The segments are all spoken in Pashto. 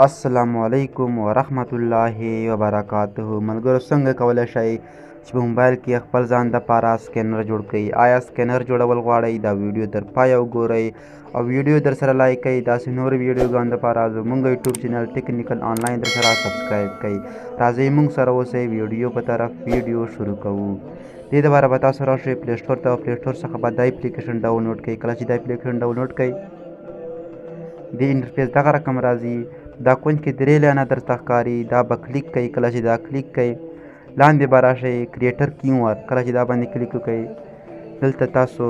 अस्सलामु अलैकुम वरहमतुल्लाहि वबरकातुहू। मलगरो څنګه کولی شئ چې په موبایل کې خپل ځان دپاره سکینر جوړ کړئ. آیا سکینر جوړول غواړئ؟ دا ویډیو تر پایه وګورئ او ویډیو در سره لایک کړئ. داسې نور ویډیوګانو دپاره زموږ یوټیوب چینل ټیکنیکل آنلاین در سره سبسکرایب کړئ. راځئ موږ سره اوسئ ویډیو په طرف ویډیو شروع کوو. دې دپاره به تاسو راشئ پلی سټور ته او پلی سټور څخه به دا اپلیکیشن ډاونلوډ کړئ. کله چې دا اپلیکیشن ډاونلوډ کړئ د انټرفیس دغه رقم راځي. دا کونج کې درې لاینه درته ښکاري، دا به کلیک کوئ. کله چې دا کلیک کوئ لاندې به راشئ کریټر کیوار. کله چې دا باندې کلیک وکړئ دلته تاسو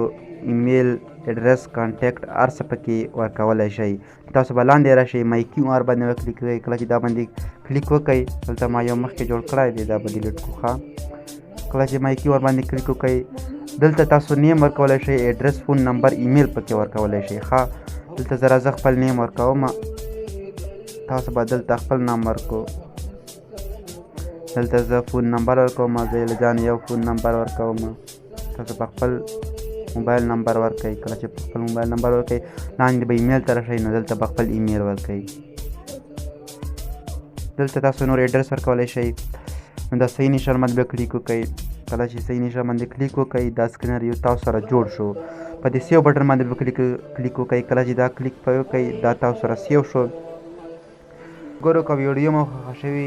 ایمیل اډرس کانټیکټ هر څه پکې ورکولی شئ. تاسو به لاندې راشئ مای کیو آر باندې وکلیک کوئ. کله چې دا باندې کلیک وکړئ دلته ما یو مخکې جوړ کړی دی، دا به ډیلیټ کړو. ښه، کله چې مای کیو آر باندې کلیک وکړئ دلته تاسو نیم ورکولی شئ، اډرس، فون نمبر، ایمیل پکې ورکولی شئ. ښه، دلته زه خپل نیم ورکوم، تاسو به دلته خپل نام ورکو. دلته زه فون نمبر ورکوم، زه له ځان یو فون نمبر ورکوم. تاسو به خپل موبایل نمبر ورکئ. کله چې خپل موبایل نمبر ورکئ لاندې به ایمیل ته راشئ، نو دلته به خپل ایمیل ورکئ. دلته تاسو نور اډرس ورکولی شئ. نو دا صحیح نشان باندې به کلیک وکئ. کله چې صحیح نشان باندې کلیک وکئ دا سکینر یو تاسو سره جوړ شو. په دې سیو بټن باندې به کلیک وکئ. کله چې دا کلیک وکئ دا تاسو سره سیو شو. ګورو که ویډیو مو خوښه شوي